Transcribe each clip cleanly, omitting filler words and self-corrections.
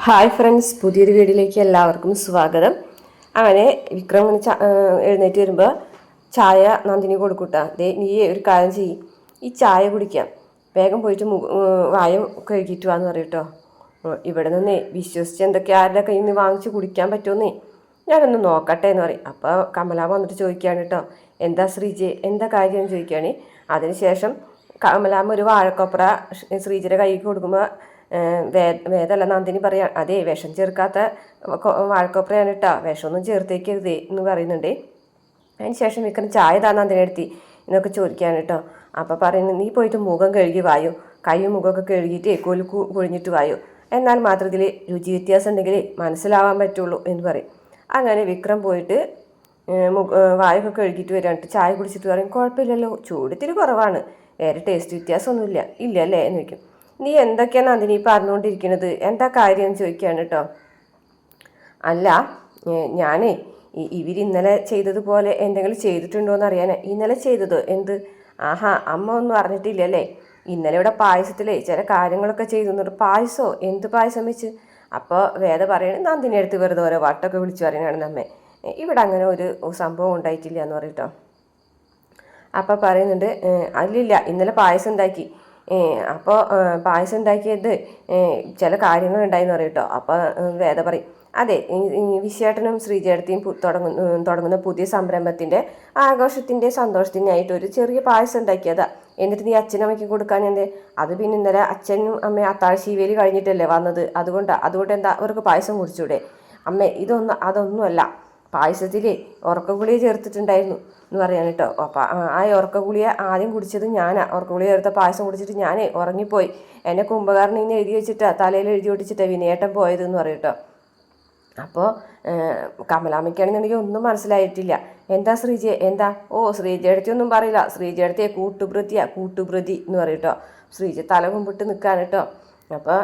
Hi friends, പുതിയൊരു വീഡിയോയിലേക്ക് എല്ലാവർക്കും സ്വാഗതം. അങ്ങനെ വിക്രം എഴുന്നേറ്റ് വരുമ്പോൾ ചായ നന്ദിനി കൊടുക്കൂട്ടാ. നീ ഒരു കാര്യം ചെയ്യും, ഈ ചായ കുടിക്കാം, വേഗം പോയിട്ട് വായം കഴുകിയിട്ട് വാന്ന് പറയൂട്ടോ. ഇവിടെ നിന്നേ വിശ്വസിച്ച് എന്തൊക്കെ ആരുടെ കയ്യിൽ നിന്ന് വാങ്ങിച്ച് കുടിക്കാൻ പറ്റുമെന്നേ ഞാനൊന്ന് നോക്കട്ടെ എന്ന് പറയും. അപ്പോൾ കമലാമ്മ വന്നിട്ട് ചോദിക്കുകയാണ് കേട്ടോ, എന്താ ശ്രീജെ, എന്താ കാര്യം ചോദിക്കുകയാണ്. അതിനുശേഷം കമലാമ്മ ഒരു വാഴക്കൊപ്ര ശ്രീജയുടെ കൈക്ക് കൊടുക്കുമ്പോൾ വേദമല്ല നന്ദിനി പറയാം, അതേ വിഷം ചേർക്കാത്ത വാഴക്കൊപ്രയാണ് കേട്ടോ, വിഷമൊന്നും ചേർത്തേക്കരുതേ എന്ന് പറയുന്നുണ്ട്. അതിന് ശേഷം വിക്രം ചായ താ നന്ദിനി എടുത്തി എന്നൊക്കെ ചോദിക്കുകയാണ് കേട്ടോ. അപ്പോൾ പറയുന്നത്, നീ പോയിട്ട് മുഖം കഴുകി വായോ, കൈയും മുഖമൊക്കെ കഴുകിയിട്ട് കൊലുക്കു പൊഴിഞ്ഞിട്ട് വായോ, എന്നാൽ മാത്രം ഇതിൽ രുചി വ്യത്യാസം ഉണ്ടെങ്കിൽ മനസ്സിലാവാൻ പറ്റുള്ളൂ എന്ന് പറയും. അങ്ങനെ വിക്രം പോയിട്ട് വായൊക്കെ കഴുകിയിട്ട് വരാനിട്ട് ചായ കുടിച്ചിട്ട് പറയും, കുഴപ്പമില്ലല്ലോ, ചൂടിത്തിരി കുറവാണ്, വേറെ ടേസ്റ്റ് വ്യത്യാസമൊന്നുമില്ല ഇല്ലല്ലേ എന്ന് വയ്ക്കും. നീ എന്തൊക്കെയാണ് നന്ദിനി പറഞ്ഞുകൊണ്ടിരിക്കുന്നത്, എന്താ കാര്യം എന്ന് ചോദിക്കുകയാണ് കേട്ടോ. അല്ല, ഞാനേ ഇവരിന്നലെ ചെയ്തതുപോലെ എന്തെങ്കിലും ചെയ്തിട്ടുണ്ടോ എന്ന് അറിയാനേ. ഇന്നലെ ചെയ്തതോ എന്ത്? ആഹാ, അമ്മ ഒന്നും അറിഞ്ഞിട്ടില്ലല്ലേ? ഇന്നലെ ഇവിടെ പായസത്തിലേ ചില കാര്യങ്ങളൊക്കെ ചെയ്തു. പായസമോ? എന്ത് പായസം വെച്ച്? അപ്പോൾ വേദ പറയണേ, നന്ദിനി അടുത്ത് വെറുതെ ഓരോ വട്ടമൊക്കെ വിളിച്ചു പറയണാണ് നമ്മെ, ഇവിടെ അങ്ങനെ ഒരു സംഭവം ഉണ്ടായിട്ടില്ല എന്ന് പറയട്ടോ. അപ്പോൾ പറയുന്നുണ്ട്, അല്ലില്ല, ഇന്നലെ പായസം ഉണ്ടാക്കി, അപ്പോൾ പായസം ഉണ്ടാക്കിയത് ചില കാര്യങ്ങളുണ്ടായിന്ന് പറയട്ടോ. അപ്പോൾ വേദ പറയും, അതെ, വിശ്വേട്ടനും ശ്രീജേടത്തിയും തുടങ്ങുന്ന പുതിയ സംരംഭത്തിൻ്റെ ആഘോഷത്തിൻ്റെ സന്തോഷത്തിനായിട്ട് ഒരു ചെറിയ പായസം ഉണ്ടാക്കിയതാ. എന്നിട്ട് നീ അച്ഛനമ്മയ്ക്ക് കൊടുക്കാൻ എന്തേ? അത് പിന്നെ ഇന്നലെ അച്ഛനും അമ്മയും അത്താഴശീവേലി കഴിഞ്ഞിട്ടല്ലേ വന്നത്, അതുകൊണ്ട് എന്താ അവർക്ക് പായസം കുടിച്ചൂടെ? അമ്മേ, അതൊന്നുമല്ല, പായസത്തിൽ ഉറക്കഗുളിക ചേർത്തിട്ടുണ്ടായിരുന്നു എന്ന് പറയാൻ കേട്ടോ. അപ്പം ആ ഉറക്കഗുളിക ആദ്യം കുടിച്ചത് ഞാനാ. ഉറക്കഗുളിക ചേർത്ത പായസം കുടിച്ചിട്ട് ഞാനേ ഉറങ്ങിപ്പോയി. എന്നെ കുംഭകാരനെ എഴുതി വെച്ചിട്ടാ, തലയിൽ എഴുതി ഒട്ടിച്ചിട്ടാ വിനയേട്ടൻ പോയതെന്ന് പറയും കേട്ടോ. അപ്പോൾ കമലാമ്മയ്ക്കാണെന്നുണ്ടെങ്കിൽ ഒന്നും മനസ്സിലായിട്ടില്ല. എന്താ ശ്രീജയെ, എന്താ? ഓ, ശ്രീജയടുത്തി ഒന്നും പറയില്ല, ശ്രീജയടുത്തിയെ കൂട്ടുപ്രതി എന്ന് പറയും കേട്ടോ. ശ്രീജ തല കുമ്പിട്ട് നിൽക്കാൻ കേട്ടോ. അപ്പോൾ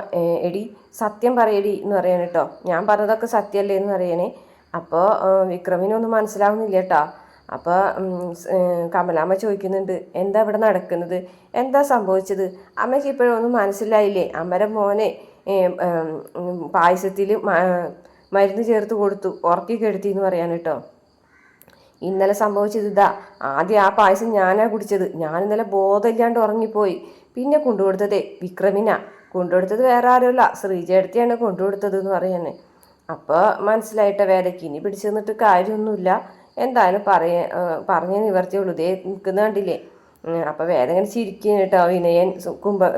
എടി സത്യം പറയടി എന്ന് പറയാൻ കേട്ടോ. ഞാൻ പറഞ്ഞതൊക്കെ സത്യമല്ലേ എന്ന് പറയണേ. അപ്പോൾ വിക്രമിനൊന്നും മനസ്സിലാവുന്നില്ല കേട്ടോ. അപ്പോൾ കമലാമ്മ ചോദിക്കുന്നുണ്ട്, എന്താ ഇവിടെ നടക്കുന്നത്, എന്താ സംഭവിച്ചത്? അമ്മയ്ക്ക് ഇപ്പോഴും ഒന്നും മനസ്സിലായില്ലേ? അമ്മയുടെ മോനെ പായസത്തിൽ മരുന്ന് ചേർത്ത് കൊടുത്തു, ഉറക്കി കെടുത്തി എന്ന് പറയാൻ കേട്ടോ. ഇന്നലെ സംഭവിച്ചത് ഇതാ, ആദ്യം ആ പായസം ഞാനാ കുടിച്ചത്, ഞാൻ ഇന്നലെ ബോധമില്ലാണ്ട് ഉറങ്ങിപ്പോയി. പിന്നെ കൊണ്ടുകൊടുത്തതേ വിക്രമിനാ, കൊണ്ടുകൊടുത്തത് വേറെ ആരുമല്ല, ശ്രീജയടുത്തിയാണ് കൊണ്ടുകൊടുത്തത് എന്ന് പറയാനേ. അപ്പോൾ മനസ്സിലായിട്ട വേദയ്ക്ക് ഇനി പിടിച്ചു നിന്നിട്ട് കാര്യമൊന്നുമില്ല, എന്തായാലും പറഞ്ഞേ നിവർത്തിയുള്ളൂ, ഇതേ നിൽക്കുന്ന കണ്ടില്ലേ. അപ്പോൾ വേദ ഇങ്ങനെ ചിരിക്കും കേട്ടോ.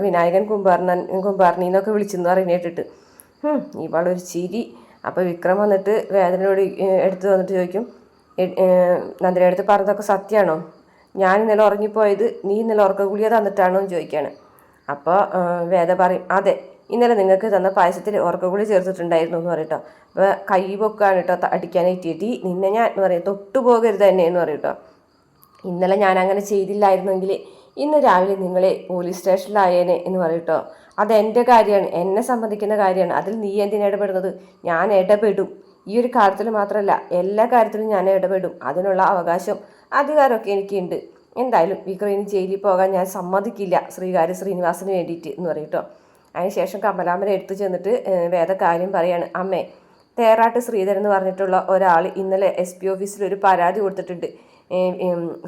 വിനായകൻ കുംഭാർണി എന്നൊക്കെ വിളിച്ചെന്ന് പറയുന്ന കേട്ടിട്ട് ഇവളൊരു ചിരി. അപ്പോൾ വിക്രം വന്നിട്ട് വേദനയോട് എടുത്ത് വന്നിട്ട് ചോദിക്കും, നന്ദിനിയുടെ അടുത്ത് പറഞ്ഞതൊക്കെ സത്യമാണോ? ഞാൻ ഇന്നലെ ഉറങ്ങിപ്പോയത് നീ ഇന്നലെ ഉറക്ക ഗുളിക തന്നിട്ടാണോ എന്ന് ചോദിക്കുകയാണ്. അപ്പോൾ വേദ പറയും, അതെ, ഇന്നലെ നിങ്ങൾക്ക് തന്ന പായസത്തിൽ ഉറക്കഗുളി ചേർത്തിട്ടുണ്ടായിരുന്നു എന്ന് പറയട്ടോ. അപ്പോൾ കൈ പൊക്കാണ് കേട്ടോ അടിക്കാനായിട്ട്, നിന്നെ ഞാൻ എന്ന് പറയും, തൊട്ടു പോകരുത് തന്നെ എന്ന് പറയും കേട്ടോ. ഇന്നലെ ഞാൻ അങ്ങനെ ചെയ്തില്ലായിരുന്നെങ്കിൽ ഇന്ന് രാവിലെ നിങ്ങളെ പോലീസ് സ്റ്റേഷനിലായേനെ എന്ന് പറയും കേട്ടോ. അതെൻ്റെ കാര്യമാണ്, എന്നെ സംബന്ധിക്കുന്ന കാര്യമാണ്, അതിൽ നീ എന്തിനാ ഇടപെടുന്നത്? ഞാൻ ഇടപെടും, ഈ ഒരു കാര്യത്തിൽ മാത്രമല്ല എല്ലാ കാര്യത്തിലും ഞാൻ ഇടപെടും, അതിനുള്ള അവകാശം അധികാരമൊക്കെ എനിക്കുണ്ട്. എന്തായാലും വിക്രമിന് ജയിലിൽ പോകാൻ ഞാൻ സമ്മതിക്കില്ല, ശ്രീനിവാസന് വേണ്ടിയിട്ട് എന്ന് പറയും കേട്ടോ. അതിനുശേഷം കമലാമ്മനെ എടുത്തു ചെന്നിട്ട് വേദ കാര്യം പറയാണ്. അമ്മേ, തേറാട്ട് ശ്രീധരൻ എന്ന് പറഞ്ഞിട്ടുള്ള ഒരാൾ ഇന്നലെ SP ഓഫീസിൽ ഒരു പരാതി കൊടുത്തിട്ടുണ്ട്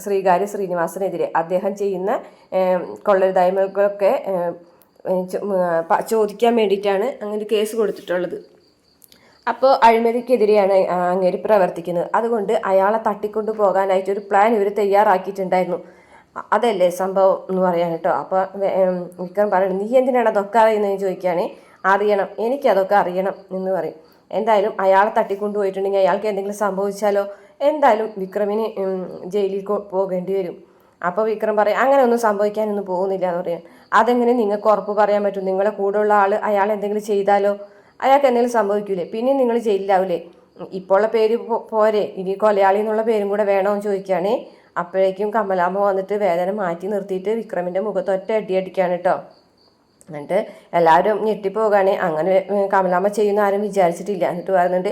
ശ്രീനിവാസനെതിരെ. അദ്ദേഹം ചെയ്യുന്ന കൊള്ളരുതായ്മകളൊക്കെ ചോദിക്കാൻ വേണ്ടിയിട്ടാണ് അങ്ങനെ കേസ് കൊടുത്തിട്ടുള്ളത്. അപ്പോൾ അഴിമതിക്കെതിരെയാണ് അങ്ങേര് പ്രവർത്തിക്കുന്നത്, അതുകൊണ്ട് അയാളെ തട്ടിക്കൊണ്ടു പോകാനായിട്ടൊരു പ്ലാൻ ഇവർ തയ്യാറാക്കിയിട്ടുണ്ടായിരുന്നു, അതല്ലേ സംഭവം എന്ന് പറയാൻ കേട്ടോ. അപ്പോൾ വിക്രം പറയണം, നീ എന്തിനാണ് അതൊക്കെ അറിയുന്നതെന്ന് ചോദിക്കുകയാണെ. അറിയണം, എനിക്കതൊക്കെ അറിയണം എന്ന് പറയും. എന്തായാലും അയാളെ തട്ടിക്കൊണ്ടുപോയിട്ടുണ്ടെങ്കിൽ അയാൾക്ക് എന്തെങ്കിലും സംഭവിച്ചാലോ, എന്തായാലും വിക്രമിന് ജയിലിൽ പോകേണ്ടി വരും. അപ്പോൾ വിക്രം പറയും, അങ്ങനെ ഒന്നും സംഭവിക്കാനൊന്നും പോകുന്നില്ല എന്ന് പറയാം. അതെങ്ങനെ നിങ്ങൾക്ക് ഉറപ്പ് പറയാൻ പറ്റും? നിങ്ങളെ കൂടെയുള്ള ആൾ അയാൾ എന്തെങ്കിലും ചെയ്താലോ, അയാൾക്ക് എന്തെങ്കിലും സംഭവിക്കൂലേ, പിന്നെ നിങ്ങൾ ജയിലിലാവൂലേ? ഇപ്പോഴുള്ള പേര് പോരെ, ഇനി കൊലയാളി എന്നുള്ള പേരും കൂടെ വേണമെന്ന് ചോദിക്കുകയാണേ. അപ്പോഴേക്കും കമലാമ്മ വന്നിട്ട് വേദന മാറ്റി നിർത്തിയിട്ട് വിക്രമിൻ്റെ മുഖത്ത് ഒറ്റ അടിക്കാണ് കേട്ടോ. എന്നിട്ട് എല്ലാവരും ഞെട്ടിപ്പോകാണ്. അങ്ങനെ കമലാമ്മ ചെയ്യുന്ന ആരും വിചാരിച്ചിട്ടില്ല. എന്നിട്ട് പറയുന്നുണ്ട്,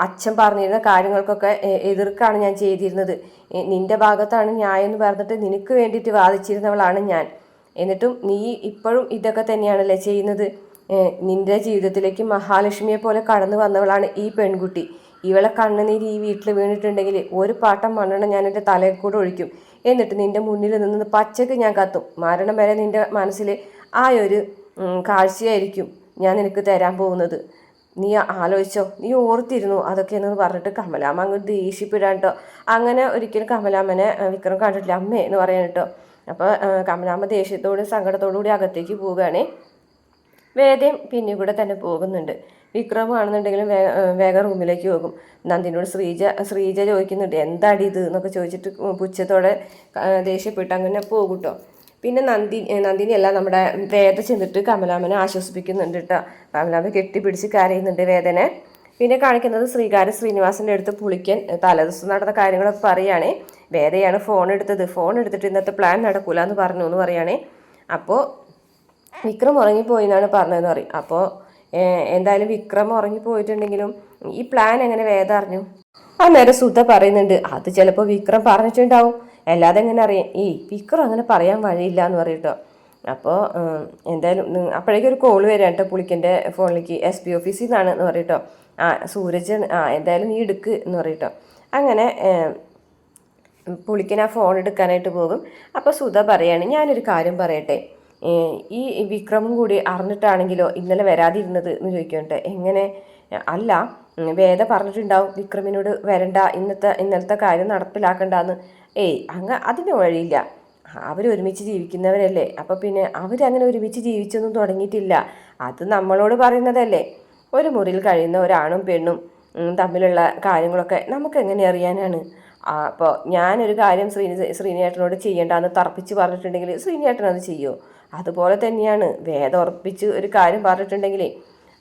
അച്ഛൻ പറഞ്ഞിരുന്ന കാര്യങ്ങൾക്കൊക്കെ എതിർക്കാണ് ഞാൻ ചെയ്തിരുന്നത്, നിൻ്റെ ഭാഗത്താണ് ന്യായം എന്ന് പറഞ്ഞിട്ട് നിനക്ക് വേണ്ടിയിട്ട് വാദിച്ചിരുന്നവളാണ് ഞാൻ, എന്നിട്ടും നീ ഇപ്പോഴും ഇതൊക്കെ തന്നെയാണല്ലേ ചെയ്യുന്നത്? നിന്റെ ജീവിതത്തിലേക്ക് മഹാലക്ഷ്മിയെ പോലെ കടന്നു വന്നവളാണ് ഈ പെൺകുട്ടി. ഇവളെ കണ്ണുനീര് ഈ വീട്ടിൽ വീണിട്ടുണ്ടെങ്കിൽ ഒരു പാട്ടം മണ്ണെണ്ണ ഞാൻ എൻ്റെ തലയിൽ കൂടെ ഒഴിക്കും. എന്നിട്ട് നിന്റെ മുന്നിൽ നിന്ന് പച്ചക്ക് ഞാൻ കത്തും. മരണം വരെ നിന്റെ മനസ്സിൽ ആ ഒരു കാഴ്ചയായിരിക്കും ഞാൻ നിനക്ക് തരാൻ പോകുന്നത്. നീ ആലോചിച്ചോ, നീ ഓർത്തിരുന്നു അതൊക്കെയെന്ന് പറഞ്ഞിട്ട് കമലാമ്മ അങ്ങ് ദേഷ്യപ്പെടാൻ കേട്ടോ. അങ്ങനെ ഒരിക്കലും കമലാമ്മനെ വിക്രം കണ്ടിട്ടില്ല. അമ്മേ എന്ന് പറയാൻ കേട്ടോ. അപ്പോൾ കമലാമ്മ ദേഷ്യത്തോടും സങ്കടത്തോടു കൂടി അകത്തേക്ക് പോവുകയാണേ. വേദയും പിന്നെ കൂടെ തന്നെ പോകുന്നുണ്ട്. വിക്രമാണെന്നുണ്ടെങ്കിലും വേഗം റൂമിലേക്ക് പോകും. നന്ദിനോട് ശ്രീജ ചോദിക്കുന്നുണ്ട് എന്താടി ഇത് എന്നൊക്കെ ചോദിച്ചിട്ട് പുച്ഛത്തോടെ ദേഷ്യപ്പെട്ട് അങ്ങനെ പോകും കേട്ടോ. പിന്നെ നന്ദിനിയല്ല നമ്മുടെ വേദ ചെന്നിട്ട് കമലാമ്മനെ ആശ്വസിപ്പിക്കുന്നുണ്ട് കേട്ടോ. കമലാമ്മ കെട്ടിപ്പിടിച്ച് കരയുന്നുണ്ട് വേദനെ. പിന്നെ കാണിക്കുന്നത് ശ്രീനിവാസൻ്റെ അടുത്ത് പുളിക്കൻ തലേദിവസം നടന്ന കാര്യങ്ങളൊക്കെ പറയുകയാണേ. വേദയാണ് ഫോൺ എടുത്തിട്ട് ഇന്നത്തെ പ്ലാൻ നടക്കൂല എന്ന് പറഞ്ഞു എന്ന് പറയുകയാണേ. അപ്പോൾ വിക്രം ഉറങ്ങിപ്പോയി എന്നാണ് പറഞ്ഞതെന്ന് പറയും. അപ്പോൾ എന്തായാലും വിക്രം ഉറങ്ങിപ്പോയിട്ടുണ്ടെങ്കിലും ഈ പ്ലാൻ എങ്ങനെ വേദ അറിഞ്ഞു? അന്നേരം സുധ പറയുന്നുണ്ട് അത് ചിലപ്പോൾ വിക്രം പറഞ്ഞിട്ടുണ്ടാവും, അല്ലാതെ എങ്ങനെ അറിയാം, വിക്രം അങ്ങനെ പറയാൻ വഴിയില്ല എന്ന് പറയട്ടോ. അപ്പോൾ എന്തായാലും അപ്പോഴേക്കും ഒരു കോൾ വരാം കേട്ടോ പുളിക്കൻ്റെ ഫോണിലേക്ക്, SP ഓഫീസിൽ നിന്നാണ് എന്ന് പറയട്ടോ. സൂരജ് എന്തായാലും നീ എടുക്ക് എന്ന് പറയട്ടോ. അങ്ങനെ പുളിക്കൻ ആ ഫോൺ എടുക്കാനായിട്ട് പോകും. അപ്പോൾ സുധ പറയാണ് ഞാനൊരു കാര്യം പറയട്ടെ, ഈ വിക്രമും കൂടി അറിഞ്ഞിട്ടാണെങ്കിലോ ഇന്നലെ വരാതിരുന്നത് എന്ന് ചോദിക്കട്ടെ. എങ്ങനെ? അല്ല, വേദ പറഞ്ഞിട്ടുണ്ടാവും വിക്രമിനോട് വരണ്ട, ഇന്നലത്തെ കാര്യം നടപ്പിലാക്കണ്ടെന്ന്. അതിന് വഴിയില്ല, അവരൊരുമിച്ച് ജീവിക്കുന്നവരല്ലേ. അപ്പോൾ പിന്നെ അവരങ്ങനെ ഒരുമിച്ച് ജീവിച്ചൊന്നും തുടങ്ങിയിട്ടില്ല. അത് നമ്മളോട് പറയുന്നതല്ലേ. ഒരു മുറിയിൽ കഴിയുന്ന ഒരാണും പെണ്ണും തമ്മിലുള്ള കാര്യങ്ങളൊക്കെ നമുക്ക് എങ്ങനെ അറിയാനാണ്? അപ്പോൾ ഞാനൊരു കാര്യം ശ്രീനിയേട്ടനോട് ചെയ്യേണ്ടെന്ന് തർപ്പിച്ച് പറഞ്ഞിട്ടുണ്ടെങ്കിൽ ശ്രീനിയേട്ടൻ അത് ചെയ്യുമോ? അതുപോലെ തന്നെയാണ് വേദ ഉറപ്പിച്ച് ഒരു കാര്യം പറഞ്ഞിട്ടുണ്ടെങ്കിൽ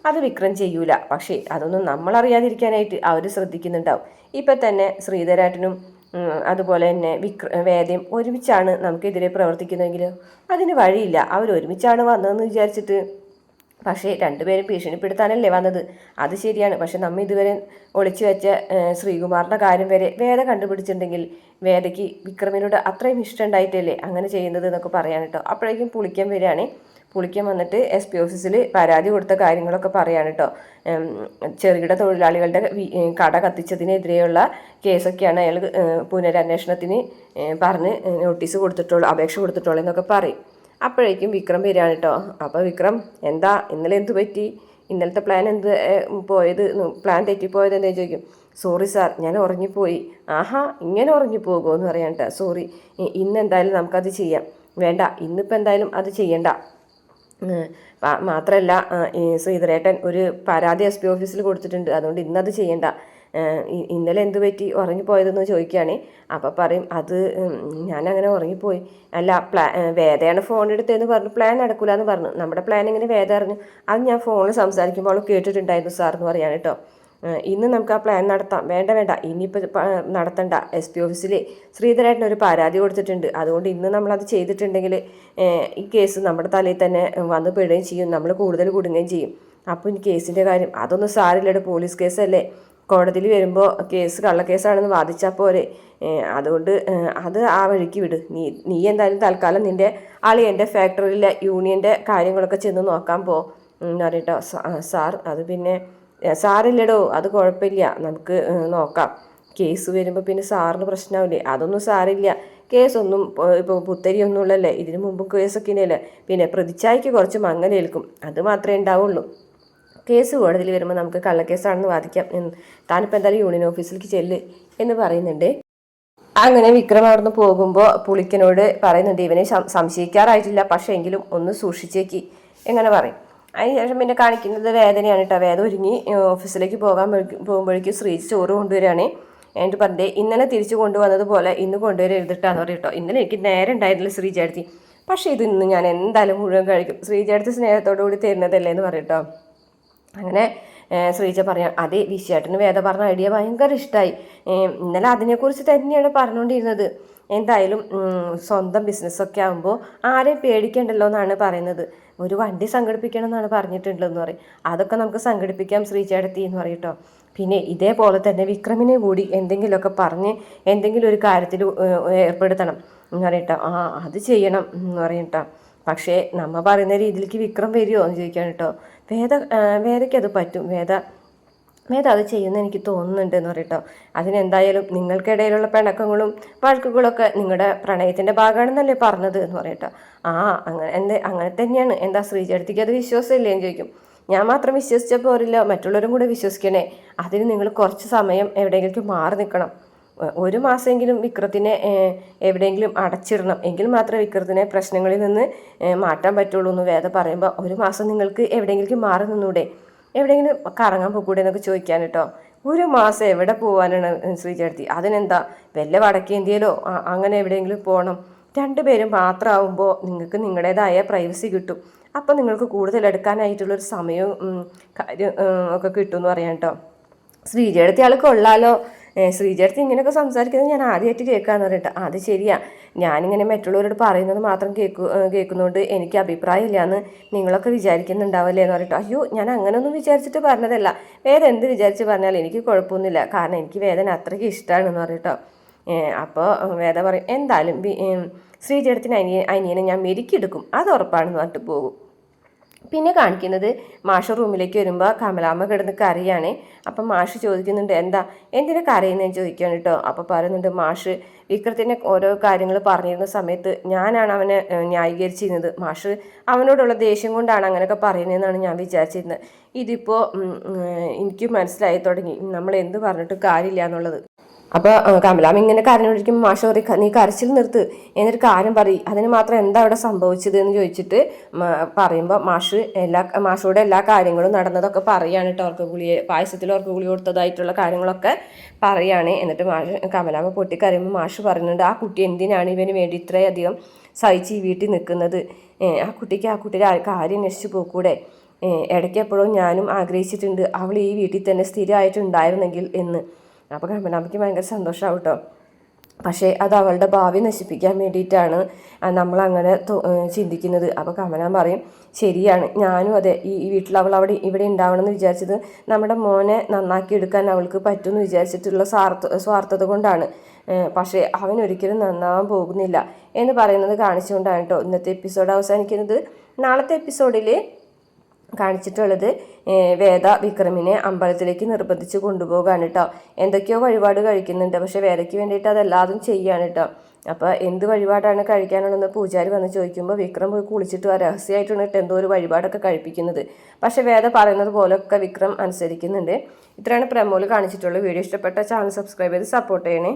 അത് വിക്രം ചെയ്യൂല. പക്ഷേ അതൊന്നും നമ്മളറിയാതിരിക്കാനായിട്ട് അവർ ശ്രദ്ധിക്കുന്നുണ്ടാവും. ഇപ്പം തന്നെ ശ്രീധരേട്ടനും അതുപോലെ തന്നെ വേദയും ഒരുമിച്ചാണ് നമുക്കെതിരെ പ്രവർത്തിക്കുന്നതെങ്കിൽ അതിന് വഴിയില്ല. അവരൊരുമിച്ചാണ് വന്നതെന്ന് വിചാരിച്ചിട്ട്. പക്ഷേ രണ്ടുപേരും ഭീഷണിപ്പെടുത്താനല്ലേ വന്നത്, അത് ശരിയാണ്. പക്ഷെ നമ്മൾ ഇതുവരെ ഒളിച്ചു വെച്ച ശ്രീകുമാറിൻ്റെ കാര്യം വരെ വേദ കണ്ടുപിടിച്ചിട്ടുണ്ടെങ്കിൽ വേദയ്ക്ക് വിക്രമിനോട് അത്രയും ഇഷ്ടം ഉണ്ടായിട്ടല്ലേ അങ്ങനെ ചെയ്യുന്നത് എന്നൊക്കെ പറയാൻ കേട്ടോ. അപ്പോഴേക്കും പുളിക്കൻ വരികയാണ്. പുളിക്കൻ വന്നിട്ട് SP ഓഫീസിൽ പരാതി കൊടുത്ത കാര്യങ്ങളൊക്കെ പറയാൻ കേട്ടോ. ചെറുകിട തൊഴിലാളികളുടെ കട കത്തിച്ചതിനെതിരെയുള്ള കേസൊക്കെയാണ് അയാൾ പുനരന്വേഷണത്തിന് പറഞ്ഞ് നോട്ടീസ് കൊടുത്തിട്ടുള്ളൂ, അപേക്ഷ കൊടുത്തിട്ടുള്ളൂ എന്നൊക്കെ പറയും. അപ്പോഴേക്കും വിക്രം വരികയാണ് കേട്ടോ. അപ്പോൾ വിക്രം എന്താ ഇന്നലെ എന്ത് പറ്റി, ഇന്നലത്തെ പ്ലാൻ പ്ലാൻ തെറ്റിപ്പോയത് എന്താ ചോദിക്കും. സോറി സാർ, ഞാൻ ഉറങ്ങിപ്പോയി. ഇങ്ങനെ ഉറങ്ങിപ്പോകുമോ എന്ന് പറയാൻ കേട്ടോ. സോറി, ഇന്നെന്തായാലും നമുക്കത് ചെയ്യാം. വേണ്ട, ഇന്നിപ്പോൾ എന്തായാലും അത് ചെയ്യണ്ട. മാത്രമല്ല ശ്രീധരേട്ടൻ ഒരു പരാതി SP ഓഫീസിൽ കൊടുത്തിട്ടുണ്ട്, അതുകൊണ്ട് ഇന്നത് ചെയ്യണ്ട. ഇന്നലെ എന്ത് പറ്റി ഉറങ്ങിപ്പോയതെന്ന് ചോദിക്കുകയാണ്. അപ്പോൾ പറയും അത് ഞാനങ്ങനെ ഉറങ്ങിപ്പോയി. അല്ല വേദയാണ് ഫോൺ എടുത്തതെന്ന് പറഞ്ഞു, പ്ലാൻ നടക്കില്ല എന്ന് പറഞ്ഞു. നമ്മുടെ പ്ലാൻ എങ്ങനെ വേദ അറിഞ്ഞു? അത് ഞാൻ ഫോണിൽ സംസാരിക്കുമ്പോൾ കേട്ടിട്ടുണ്ടായിരുന്നു സാർ എന്ന് പറയാണ് കേട്ടോ. ഇന്ന് നമുക്ക് ആ പ്ലാൻ നടത്താം. വേണ്ട, ഇനിയിപ്പോൾ നടത്തണ്ട. SP ഓഫീസിൽ ശ്രീധരേട്ടൻ ഒരു പരാതി കൊടുത്തിട്ടുണ്ട്, അതുകൊണ്ട് ഇന്ന് നമ്മളത് ചെയ്തിട്ടുണ്ടെങ്കിൽ ഈ കേസ് നമ്മുടെ തലയിൽ തന്നെ വന്ന് പെടുകയും ചെയ്യും, നമ്മൾ കൂടുതൽ കുടുങ്ങുകയും ചെയ്യും. അപ്പോൾ ഈ കേസിൻ്റെ കാര്യം അതൊന്നും സാരില്ലയുടെ, പോലീസ് കേസല്ലേ, കോടതിയിൽ വരുമ്പോൾ കേസ് കള്ളക്കേസാണെന്ന് വാദിച്ചാൽ പോരെ. അതുകൊണ്ട് അത് ആ വഴിക്ക് വിട്. നീ എന്തായാലും തൽക്കാലം നിൻ്റെ എൻ്റെ ഫാക്ടറിയിലെ യൂണിയൻ്റെ കാര്യങ്ങളൊക്കെ ചെന്ന് നോക്കാൻ എന്ന് പറയട്ടോ. സാർ അത് പിന്നെ സാറില്ലടോ, അത് കുഴപ്പമില്ല, നമുക്ക് നോക്കാം. കേസ് വരുമ്പോൾ പിന്നെ സാറിന് പ്രശ്നമാവില്ലേ? അതൊന്നും സാറില്ല, കേസൊന്നും ഇപ്പോൾ പുത്തരിയൊന്നും ഉള്ളല്ലേ, ഇതിനു മുമ്പും കേസൊക്കെ ഇല്ലല്ലേ. പിന്നെ പ്രതിച്ഛായക്ക് കുറച്ച് മങ്ങലേൽക്കും, അത് മാത്രമേ ഉണ്ടാവുള്ളൂ. കേസ് കോടതിയിൽ വരുമ്പോൾ നമുക്ക് കള്ളക്കേസാണെന്ന് വാദിക്കാം. താനിപ്പോൾ എന്തായാലും യൂണിയൻ ഓഫീസിലേക്ക് ചെല്ല് എന്ന് പറയുന്നുണ്ട്. അങ്ങനെ വിക്രം അവിടെ നിന്ന് പോകുമ്പോൾ പുളിക്കനോട് പറയുന്നുണ്ട് ഇവനെ സംശയിക്കാറായിട്ടില്ല, പക്ഷേ എങ്കിലും ഒന്ന് സൂക്ഷിച്ചേക്ക് എങ്ങനെ പറയും. അതിനുശേഷം പിന്നെ കാണിക്കുന്നത് വേദനയാണ് കേട്ടോ. വേദ ഒരുങ്ങി ഓഫീസിലേക്ക് പോകുമ്പോഴേക്കും ശ്രീജ് ചോറ് കൊണ്ടുവരികയാണ്. എന്നിട്ട് പറഞ്ഞേ ഇന്നലെ തിരിച്ചു കൊണ്ടുവന്നതുപോലെ ഇന്ന് കൊണ്ടുവരരുതിട്ടാന്ന് പറയും കേട്ടോ. ഇന്നലെ എനിക്ക് നേരം ഉണ്ടായിരുന്നില്ല ശ്രീജേടത്തി, പക്ഷേ ഇത് ഇന്ന് ഞാൻ എന്തായാലും മുഴുവൻ കഴിക്കും, ശ്രീജേടത്തി സ്നേഹത്തോടു കൂടി തരുന്നതല്ലേ എന്ന് പറയും കേട്ടോ. അങ്ങനെ ശ്രീജ പറയാം അതെ, വിശ്വേട്ടന് വേദ പറഞ്ഞ ഐഡിയ ഭയങ്കര ഇഷ്ടമായി. ഇന്നലെ അതിനെക്കുറിച്ച് തന്നെയാണ് പറഞ്ഞുകൊണ്ടിരുന്നത്. എന്തായാലും സ്വന്തം ബിസിനസ്സൊക്കെ ആകുമ്പോൾ ആരെയും പേടിക്കണ്ടല്ലോ എന്നാണ് പറയുന്നത്. ഒരു വണ്ടി സംഘടിപ്പിക്കണം എന്നാണ് പറഞ്ഞിട്ടുള്ളതെന്ന് പറയും. അതൊക്കെ നമുക്ക് സംഘടിപ്പിക്കാം ശ്രീചേടത്തി എന്ന് പറയട്ടോ. പിന്നെ ഇതേപോലെ തന്നെ വിക്രമിനെ കൂടി എന്തെങ്കിലുമൊക്കെ പറഞ്ഞ് എന്തെങ്കിലും ഒരു കാര്യത്തിൽ ഏർപ്പെടുത്തണം എന്ന് പറയട്ടോ. അത് ചെയ്യണം എന്ന് പറയട്ടോ. പക്ഷേ നമ്മൾ പറയുന്ന രീതിയിലേക്ക് വിക്രം വരുമോ എന്ന് ചോദിക്കാൻ കേട്ടോ. വേദയ്ക്ക് അത് പറ്റും, വേദ അത് ചെയ്യുന്ന എനിക്ക് തോന്നുന്നുണ്ട് എന്ന് പറയട്ടോ. അതിനെന്തായാലും നിങ്ങൾക്കിടയിലുള്ള പിണക്കങ്ങളും വഴക്കുകളൊക്കെ നിങ്ങളുടെ പ്രണയത്തിൻ്റെ ഭാഗമാണെന്നല്ലേ പറഞ്ഞത് എന്ന് പറയട്ടോ. അങ്ങനെ തന്നെയാണ്. എന്താ ശ്രീചേട്ടത്തിക്ക് അത് വിശ്വാസമില്ലേ എന്ന് ചോദിക്കും. ഞാൻ മാത്രം വിശ്വസിച്ചാൽ പോരില്ല, മറ്റുള്ളവരും കൂടെ വിശ്വസിക്കണേ. അതിന് നിങ്ങൾ കുറച്ച് സമയം എവിടെയെങ്കിലും മാറി നിൽക്കണം. 1 മാസമെങ്കിലും വിക്രത്തിനെ എവിടെയെങ്കിലും അടച്ചിടണം, എങ്കിൽ മാത്രമേ വിക്രത്തിനെ പ്രശ്നങ്ങളിൽ നിന്ന് മാറ്റാൻ പറ്റുള്ളൂ എന്ന് വേദ പറയുമ്പോൾ, 1 മാസം നിങ്ങൾക്ക് എവിടെയെങ്കിലും മാറി നിന്നൂടെ, എവിടെയെങ്കിലും കറങ്ങാൻ പോകൂടെ എന്നൊക്കെ ചോദിക്കാൻ കേട്ടോ. 1 മാസം എവിടെ പോകാനാണ് ശ്രീചേട്ടത്തി? അതിനെന്താ, വല്ല വടക്കേന്ത്യയിലോ അങ്ങനെ എവിടെയെങ്കിലും പോകണം. 2 പേരും മാത്രമാവുമ്പോൾ നിങ്ങൾക്ക് നിങ്ങളുടേതായ പ്രൈവസി കിട്ടും. അപ്പം നിങ്ങൾക്ക് കൂടുതൽ എടുക്കാനായിട്ടുള്ളൊരു സമയവും കാര്യം ഒക്കെ കിട്ടുമെന്ന് പറയാം കേട്ടോ. ശ്രീചേട്ടത്തി ആൾ കൊള്ളാലോ, ശ്രീചേട്ടത്തി ഇങ്ങനെയൊക്കെ സംസാരിക്കുന്നത് ഞാൻ ആദ്യമായിട്ട് കേൾക്കാമെന്ന് പറയട്ടെ. അത് ശരിയാ, ഞാനിങ്ങനെ മറ്റുള്ളവരോട് പറയുന്നത് മാത്രം കേൾക്കുന്നതുകൊണ്ട് എനിക്ക് അഭിപ്രായമില്ല എന്ന് നിങ്ങളൊക്കെ വിചാരിക്കുന്നുണ്ടാവല്ലേ എന്ന് പറയട്ടെ. അയ്യോ, ഞാൻ അങ്ങനെയൊന്നും വിചാരിച്ചിട്ട് പറഞ്ഞതല്ല, വേദ എന്ത് വിചാരിച്ച് പറഞ്ഞാൽ എനിക്ക് കുഴപ്പമൊന്നുമില്ല, കാരണം എനിക്ക് വേദന അത്രയ്ക്ക് ഇഷ്ടമാണെന്ന് പറയട്ടോ. അപ്പോൾ വേദ പറയും, എന്തായാലും ശ്രീചേട്ടത്തിന് അനിയനെ ഞാൻ മെരുക്കിയെടുക്കും, അത് ഉറപ്പാണെന്ന് പറഞ്ഞിട്ട് പോകും. പിന്നെ കാണിക്കുന്നത് മാഷ് റൂമിലേക്ക് വരുമ്പോൾ കമലാമ്മ കിടന്ന് കരയാണ്. അപ്പം മാഷ് ചോദിക്കുന്നുണ്ട്, എന്തിനാ കരയുന്നതെന്ന് ചോദിക്കുകയാണ് കേട്ടോ. അപ്പോൾ പറയുന്നുണ്ട്, മാഷ് വിക്രത്തിൻ്റെ ഓരോ കാര്യങ്ങൾ പറഞ്ഞിരുന്ന സമയത്ത് ഞാനാണ് അവനെ ന്യായീകരിച്ചിരുന്നത്. മാഷ് അവനോടുള്ള ദേഷ്യം കൊണ്ടാണ് അങ്ങനെയൊക്കെ പറയുന്നതെന്നാണ് ഞാൻ വിചാരിച്ചിരുന്നത്. ഇതിപ്പോൾ എനിക്ക് മനസ്സിലായി തുടങ്ങി, നമ്മൾ എന്ത് പറഞ്ഞിട്ട് കാര്യമില്ല എന്നുള്ളത്. അപ്പോൾ കമലാമ്മ ഇങ്ങനെ കരഞ്ഞോണ്ടിരിക്കുമ്പോൾ മാഷ് പറയും, നീ കരച്ചിൽ നിർത്ത്, എന്നൊരു കാര്യം പറയും, അതിന് മാത്രം എന്താ അവിടെ സംഭവിച്ചത് എന്ന് ചോദിച്ചിട്ട് പറയുമ്പോൾ മാഷോടെ എല്ലാ കാര്യങ്ങളും നടന്നതൊക്കെ പറയാണ് കേട്ടോ. പായസത്തിൽ അവർക്ക് ഗുളി കൊടുത്തതായിട്ടുള്ള കാര്യങ്ങളൊക്കെ പറയാണ്. എന്നിട്ട് കമലാമ്മ പൊട്ടിക്കരയുമ്പോൾ മാഷ് പറയുന്നുണ്ട്, ആ കുട്ടി എന്തിനാണ് ഇവന് വേണ്ടി ഇത്രയധികം സഹിച്ച് ഈ വീട്ടിൽ നിൽക്കുന്നത്? ആ കുട്ടിയുടെ കാര്യം നശിച്ചു പോക്കൂടെ? ഇടയ്ക്ക് എപ്പോഴും ഞാനും ആഗ്രഹിച്ചിട്ടുണ്ട് അവൾ ഈ വീട്ടിൽ തന്നെ സ്ഥിരമായിട്ടുണ്ടായിരുന്നെങ്കിൽ എന്ന്. അപ്പോൾ കമലാമ്മയ്ക്ക് ഭയങ്കര സന്തോഷമാവും കേട്ടോ. പക്ഷേ അത് അവളുടെ ഭാവി നശിപ്പിക്കാൻ വേണ്ടിയിട്ടാണ് നമ്മളങ്ങനെ ചിന്തിക്കുന്നത്. അപ്പോൾ കമലാമ്മ പറയും, ശരിയാണ്, ഞാനും അതെ, ഈ വീട്ടിൽ അവൾ ഇവിടെ ഉണ്ടാവണമെന്ന് വിചാരിച്ചത് നമ്മുടെ മോനെ നന്നാക്കി എടുക്കാൻ അവൾക്ക് പറ്റുമെന്ന് വിചാരിച്ചിട്ടുള്ള സ്വാർത്ഥത കൊണ്ടാണ്. പക്ഷേ അവൻ ഒരിക്കലും നന്നാവാൻ പോകുന്നില്ല എന്ന് പറയുന്നത് കാണിച്ചുകൊണ്ടാണ് കേട്ടോ ഇന്നത്തെ എപ്പിസോഡ് അവസാനിക്കുന്നത്. നാളത്തെ എപ്പിസോഡിൽ കാണിച്ചിട്ടുള്ളത് വേദ വിക്രമിനെ അമ്പലത്തിലേക്ക് നിർബന്ധിച്ച് കൊണ്ടുപോകാണ് കേട്ടോ. എന്തൊക്കെയോ വഴിപാട് കഴിക്കുന്നുണ്ട്, പക്ഷെ വേദയ്ക്ക് വേണ്ടിയിട്ട് അതെല്ലാതും ചെയ്യാണ് കേട്ടോ. അപ്പോൾ എന്ത് വഴിപാടാണ് കഴിക്കാനുള്ളതെന്ന് പൂജാരി വന്ന് ചോദിക്കുമ്പോൾ വിക്രം പോയി കുളിച്ചിട്ട് രഹസ്യമായിട്ടാണ് എന്തോ ഒരു വഴിപാടൊക്കെ കഴിപ്പിക്കുന്നത്. പക്ഷെ വേദ പറയുന്നത് പോലെയൊക്കെ വിക്രം അനുസരിക്കുന്നുണ്ട്. ഇത്രയാണ് പ്രമോല് കാണിച്ചിട്ടുള്ളത്. വീഡിയോ ഇഷ്ടപ്പെട്ട ചാനൽ സബ്സ്ക്രൈബ് ചെയ്ത് സപ്പോർട്ട് ചെയ്യണേ.